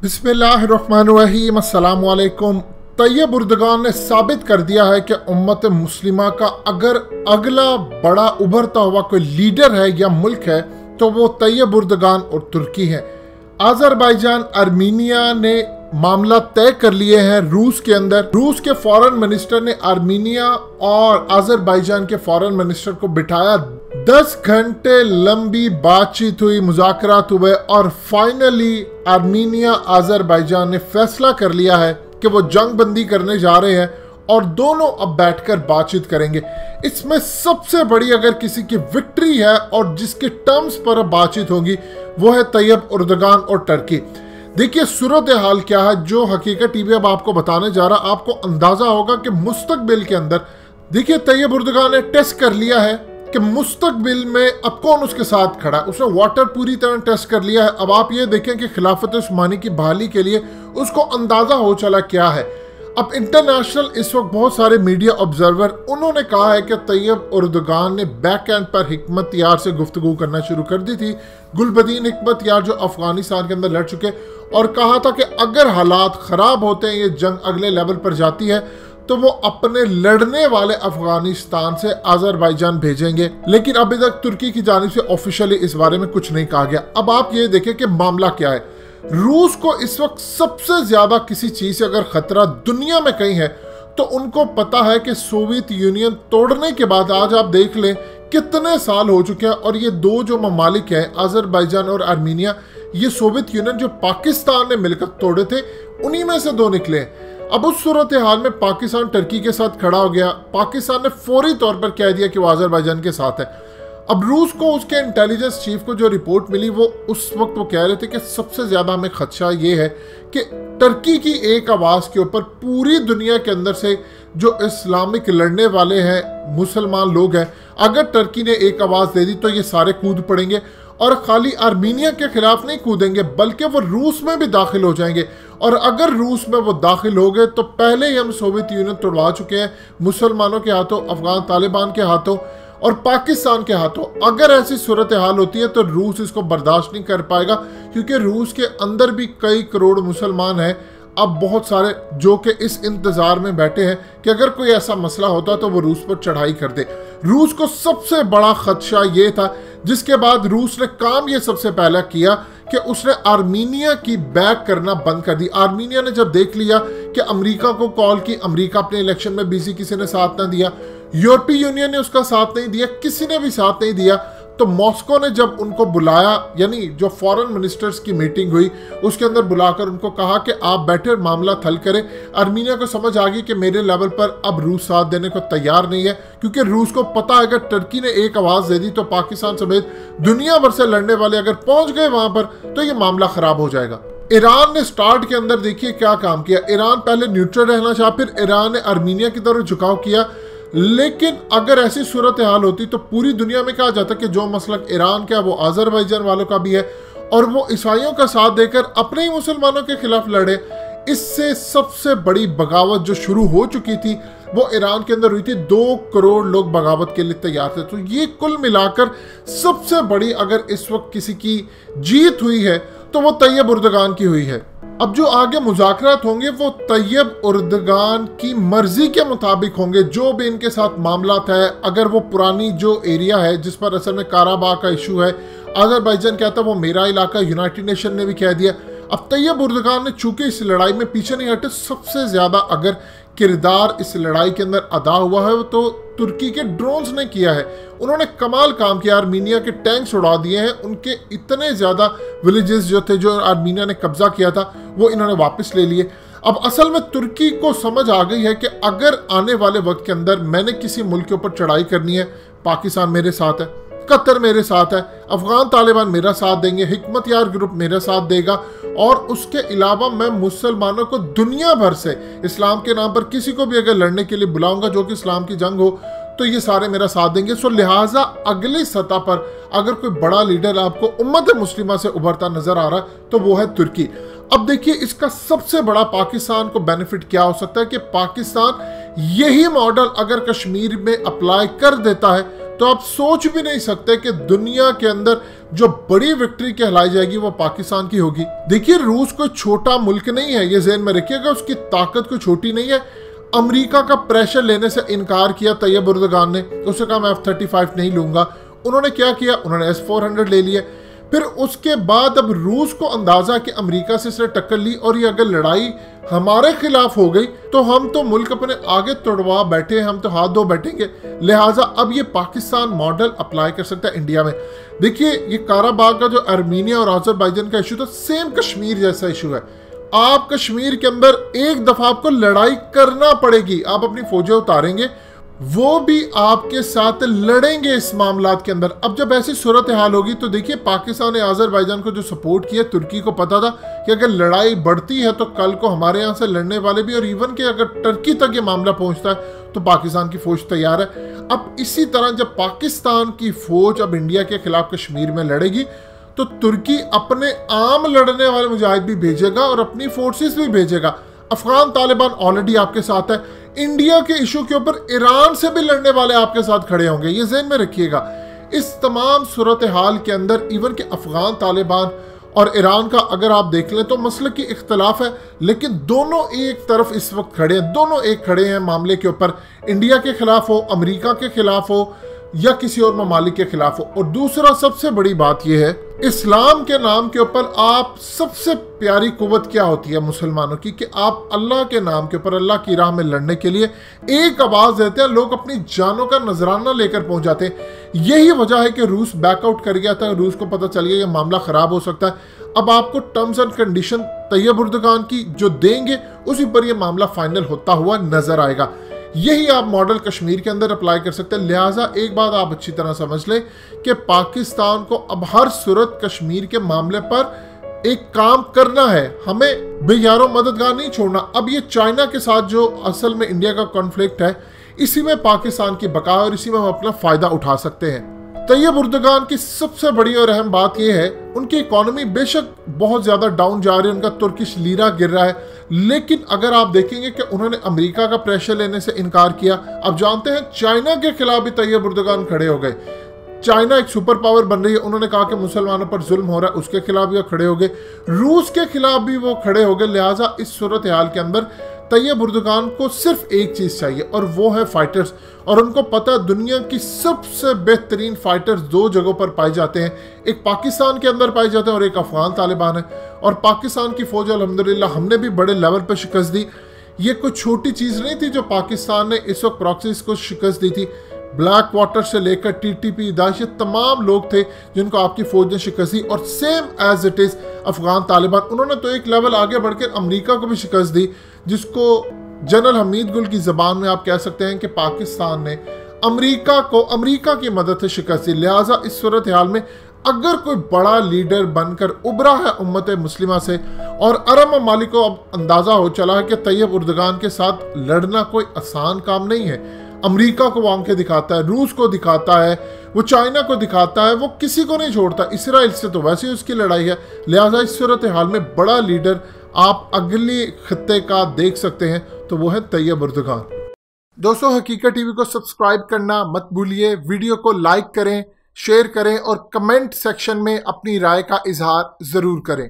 बिस्मिल्लाहिर्रहमानिर्रहीम अस्सलाम वालेकुम। तैयब उर्दगान ने साबित कर दिया है कि उम्मत मुस्लिमा का अगर अगला बड़ा उभरता हुआ कोई लीडर है या मुल्क है तो वो तैयब उर्दगान और तुर्की है। अजरबैजान आर्मीनिया ने मामला तय कर लिए हैं रूस के अंदर। रूस के फॉरेन मिनिस्टर ने आर्मीनिया और अजरबैजान के फॉरेन मिनिस्टर को बिठाया। 10 घंटे लंबी बातचीत हुई, मुज़ाकरात हुए और फाइनली आर्मीनिया अजरबैजान ने फैसला कर लिया है कि वो जंग बंदी करने जा रहे हैं और दोनों अब बैठकर बातचीत करेंगे। इसमें सबसे बड़ी अगर किसी की विक्ट्री है और जिसके टर्म्स पर बातचीत होगी वो है तैयब उर्दगान और टर्की। देखिए सूरत हाल क्या है, जो हकीकत टीवी अब आपको बताने जा रहा, आपको अंदाजा होगा कि मुस्तकबिल के अंदर देखिए तैयब उर्दगान ने टेस्ट कर लिया है कि मुस्तकबिल में अब कौन उसके साथ खड़ा है। उसने वाटर पूरी तरह टेस्ट कर लिया है। अब आप ये देखें कि खिलाफत उस्मानी की बहाली के लिए उसको अंदाजा हो चला क्या है। अब इंटरनेशनल इस वक्त बहुत सारे मीडिया ऑब्जर्वर उन्होंने कहा है कि तैयब उर्दगान ने बैक एंड पर हिकमत यार से गुफ्तगू करना शुरू कर दी थी। गुलबदीन हिकमत यार जो अफगानिस्तान के अंदर लड़ चुके, और कहा था कि अगर हालात खराब होते हैं, ये जंग अगले लेवल पर जाती है तो वो अपने लड़ने वाले अफगानिस्तान से अजरबैजान भेजेंगे। लेकिन अभी तक तुर्की की जानिब से ऑफिशियली इस बारे में कुछ नहीं कहा गया। अब आप ये देखें कि मामला क्या है। रूस को इस वक्त सबसे ज्यादा किसी चीज से अगर खतरा दुनिया में कहीं है तो उनको पता है कि सोवियत यूनियन तोड़ने के बाद आज आप देख लें कितने साल हो चुके हैं, और ये दो जो ममालिक हैं अजरबैजान और आर्मीनिया, ये सोवियत यूनियन जो पाकिस्तान ने मिलकर तोड़े थे उन्हीं में से दो निकले। अब उस सूरत हाल में पाकिस्तान टर्की के साथ खड़ा हो गया। पाकिस्तान ने फौरी तौर पर कह दिया कि वो अजरबैजान के साथ है। अब रूस को उसके इंटेलिजेंस चीफ को जो रिपोर्ट मिली वो उस वक्त वो कह रहे थे कि सबसे ज्यादा हमें खदशा ये है कि टर्की की एक आवाज के ऊपर पूरी दुनिया के अंदर से जो इस्लामिक लड़ने वाले हैं मुसलमान लोग हैं, अगर टर्की ने एक आवाज दे दी तो ये सारे कूद पड़ेंगे, और खाली आर्मीनिया के खिलाफ नहीं कूदेंगे बल्कि वो रूस में भी दाखिल हो जाएंगे। और अगर रूस में वो दाखिल हो गए तो पहले ही हम सोवियत यूनियन तोड़वा चुके हैं मुसलमानों के हाथों, अफगान तालिबान के हाथों और पाकिस्तान के हाथों। अगर ऐसी सूरत हाल होती है तो रूस इसको बर्दाश्त नहीं कर पाएगा, क्योंकि रूस के अंदर भी कई करोड़ मुसलमान हैं अब बहुत सारे जो कि इस इंतजार में बैठे हैं कि अगर कोई ऐसा मसला होता तो वो रूस पर चढ़ाई कर दे। रूस को सबसे बड़ा खदशा ये था, जिसके बाद रूस ने काम ये सबसे पहला किया कि उसने आर्मीनिया की बैक करना बंद कर दी। आर्मीनिया ने जब देख लिया कि अमेरिका को कॉल की, अमेरिका अपने इलेक्शन में बिजी, किसी ने साथ ना दिया, यूरोपीय यूनियन ने उसका साथ नहीं दिया, किसी ने भी साथ नहीं दिया, तो मॉस्को ने जब उनको बुलाया, यानी जो फॉरेन मिनिस्टर्स की मीटिंग हुई उसके अंदर बुलाकर उनको कहा कि आप बैठे मामला हल करें। आर्मीनिया को समझ आ गई कि मेरे लेवल पर अब रूस साथ देने को तैयार नहीं है, क्योंकि रूस को पता है अगर टर्की ने एक आवाज दे दी तो पाकिस्तान समेत दुनिया भर से लड़ने वाले अगर पहुंच गए वहां पर तो ये मामला खराब हो जाएगा। ईरान ने स्टार्ट के अंदर देखिए क्या काम किया। ईरान पहले न्यूट्रल रहना चाहा, फिर ईरान ने आर्मीनिया की तरफ झुकाव किया। लेकिन अगर ऐसी सूरत हाल होती तो पूरी दुनिया में कहा जाता कि जो मसलक ईरान का वो अजरबैजान वालों का भी है और वो ईसाइयों का साथ देकर अपने ही मुसलमानों के खिलाफ लड़े। इससे सबसे बड़ी बगावत जो शुरू हो चुकी थी वो ईरान के अंदर हुई थी। 2 करोड़ लोग बगावत के लिए तैयार थे। तो ये कुल मिलाकर सबसे बड़ी अगर इस वक्त किसी की जीत हुई है तो वो तैयब उर्दगान की हुई है। अब जो आगे मुज़ाकरात होंगे वो तैयब उर्दगान की मर्जी के मुताबिक होंगे। जो भी इनके साथ मामला है, अगर वो पुरानी जो एरिया है जिस पर असल में काराबाग का इशू है, अजरबैजान कहता है वो मेरा इलाका, यूनाइटेड नेशन ने भी कह दिया। अब तैयब उर्दगान ने चूंकि इस लड़ाई में पीछे नहीं हटे, सबसे ज्यादा अगर किरदार इस लड़ाई के अंदर अदा हुआ है तो तुर्की के ड्रोन्स ने किया है। उन्होंने कमाल काम किया, आर्मीनिया के टैंक्स उड़ा दिए हैं। उनके इतने ज्यादा विलेजेस जो थे जो आर्मीनिया ने कब्जा किया था वो इन्होंने वापस ले लिए। अब असल में तुर्की को समझ आ गई है कि अगर आने वाले वक्त के अंदर मैंने किसी मुल्क के ऊपर चढ़ाई करनी है, पाकिस्तान मेरे साथ है, कतर मेरे साथ है, अफगान तालिबान मेरा साथ देंगे, हिकमत यार ग्रुप मेरा साथ देगा, और उसके अलावा मैं मुसलमानों को दुनिया भर से इस्लाम के नाम पर किसी को भी अगर लड़ने के लिए बुलाऊंगा जो कि इस्लाम की जंग हो तो ये सारे मेरा साथ देंगे। सो लिहाजा अगली सतह पर अगर कोई बड़ा लीडर आपको उम्मत मुस्लिमा से उभरता नजर आ रहा है तो वो है तुर्की। अब देखिए इसका सबसे बड़ा पाकिस्तान को बेनिफिट क्या हो सकता है कि पाकिस्तान यही मॉडल अगर कश्मीर में अप्लाई कर देता है तो आप सोच भी नहीं सकते कि दुनिया के अंदर जो बड़ी विक्ट्री कहलाई जाएगी वो पाकिस्तान की होगी। देखिए, रूस कोई छोटा मुल्क नहीं है, ये ज़हन में रखिएगा, उसकी ताकत कोई छोटी नहीं है। अमेरिका का प्रेशर लेने से इनकार किया तैयब उर्दगान ने, उसने कहा मैं F-35 नहीं लूंगा। उन्होंने क्या किया, उन्होंने S-400 ले लिए। फिर उसके बाद अब रूस को अंदाजा कि अमेरिका से इसने टक्कर ली और ये अगर लड़ाई हमारे खिलाफ हो गई तो हम तो मुल्क अपने आगे तोड़वा बैठे, हम तो हाथ धो बैठेंगे। लिहाजा अब ये पाकिस्तान मॉडल अप्लाई कर सकता है इंडिया में। देखिए, ये काराबाग का जो आर्मीनिया और अजरबैजान का इशू था, सेम कश्मीर जैसा इशू है। आप कश्मीर के अंदर एक दफा आपको लड़ाई करना पड़ेगी, आप अपनी फौजें उतारेंगे, वो भी आपके साथ लड़ेंगे इस मामलात के अंदर। अब जब ऐसी सूरत हाल होगी तो देखिए, पाकिस्तान ने अजरबैजान को जो सपोर्ट किया, तुर्की को पता था कि अगर लड़ाई बढ़ती है तो कल को हमारे यहाँ से लड़ने वाले भी, और इवन कि अगर टर्की तक ये मामला पहुंचता है तो पाकिस्तान की फौज तैयार है। अब इसी तरह जब पाकिस्तान की फौज अब इंडिया के खिलाफ कश्मीर में लड़ेगी तो तुर्की अपने आम लड़ने वाले मुजाहिद भी भेजेगा और अपनी फोर्सेस भी भेजेगा। अफगान तालिबान ऑलरेडी आपके साथ है। इंडिया के इशू के ऊपर ईरान से भी लड़ने वाले आपके साथ खड़े होंगे, ये ज़हन में रखिएगा। इस तमाम सूरत हाल के अंदर इवन के अफगान तालिबान और ईरान का अगर आप देख लें तो मसले की इख्तलाफ है, लेकिन दोनों एक तरफ इस वक्त खड़े हैं, दोनों एक खड़े हैं मामले के ऊपर, इंडिया के खिलाफ हो, अमेरिका के खिलाफ हो या किसी और ममालिक के खिलाफ हो। और दूसरा सबसे बड़ी बात यह है, इस्लाम के नाम के ऊपर आप सबसे प्यारी कुव्वत क्या होती है मुसलमानों की, कि आप अल्लाह के नाम के ऊपर अल्लाह की राह में लड़ने के लिए एक आवाज देते हैं, लोग अपनी जानों का नजराना लेकर पहुंच जाते हैं। यही वजह है कि रूस बैकआउट कर गया था, रूस को पता चल गया ये मामला खराब हो सकता है। अब आपको टर्म्स एंड कंडीशन तैयब उर्दगान की जो देंगे उसी पर यह मामला फाइनल होता हुआ नजर आएगा। यही आप मॉडल कश्मीर के अंदर अप्लाई कर सकते हैं। लिहाजा एक बात आप अच्छी तरह समझ लें कि पाकिस्तान को अब हर सूरत कश्मीर के मामले पर एक काम करना है, हमें बेयारों मददगार नहीं छोड़ना। अब ये चाइना के साथ जो असल में इंडिया का कॉन्फ्लिक्ट है, इसी में पाकिस्तान की बका और इसी में हम अपना फायदा उठा सकते हैं। तैयब उर्दगान की सबसे बड़ी और अहम बात यह है, उनकी इकोनॉमी बेशक बहुत ज्यादा डाउन जा रही है, उनका तुर्किश लीरा गिर रहा है, लेकिन अगर आप देखेंगे कि उन्होंने अमेरिका का प्रेशर लेने से इनकार किया। अब जानते हैं चाइना के खिलाफ भी तैयब उर्दगान खड़े हो गए। चाइना एक सुपर पावर बन रही है, उन्होंने कहा कि मुसलमानों पर जुल्म हो रहा है, उसके खिलाफ भी वो खड़े हो गए, रूस के खिलाफ भी वो खड़े हो गए। लिहाजा इस सूरत हाल के अंदर तैयब उर्दगान को सिर्फ एक चीज चाहिए और वो है फाइटर्स। और उनको पता है दुनिया की सबसे बेहतरीन फाइटर्स दो जगहों पर पाए जाते हैं, एक पाकिस्तान के अंदर पाए जाते हैं और एक अफगान तालिबान है। और पाकिस्तान की फौज अल्हम्दुलिल्लाह हमने भी बड़े लेवल पर शिकस्त दी। ये कोई छोटी चीज नहीं थी जो पाकिस्तान ने इस वक्त प्रॉक्सीज को शिकस्त दी थी। ब्लैक वाटर से लेकर टीटीपी, दाइश, तमाम लोग थे जिनको आपकी फौज ने शिकस्त दी। और same as it is Afghan Taliban, उन्होंने तो एक लेवल आगे बढ़कर अमेरिका को भी शिकस्त दी, जिसको जनरल हमीद गुल की जबान में आप कह सकते हैं कि पाकिस्तान ने अमेरिका को अमेरिका की मदद से शिकस्त दी। लिहाजा इस सूरत हाल में अगर कोई बड़ा लीडर बनकर उभरा है उम्मत मुस्लिमा से, और अरब ममालिक को अब अंदाजा हो चला है कि तैयब उर्दगान के साथ लड़ना कोई आसान काम नहीं है। अमेरिका को वो आंखें दिखाता है, रूस को दिखाता है, वो चाइना को दिखाता है, वो किसी को नहीं छोड़ता। इसराइल से तो वैसे ही उसकी लड़ाई है। लिहाजा इस सूरत हाल में बड़ा लीडर आप अगले खत्ते का देख सकते हैं तो वो है तैयब उर्दगान। दोस्तों, हकीकत टीवी को सब्सक्राइब करना मत भूलिए, वीडियो को लाइक करें, शेयर करें और कमेंट सेक्शन में अपनी राय का इजहार जरूर करें।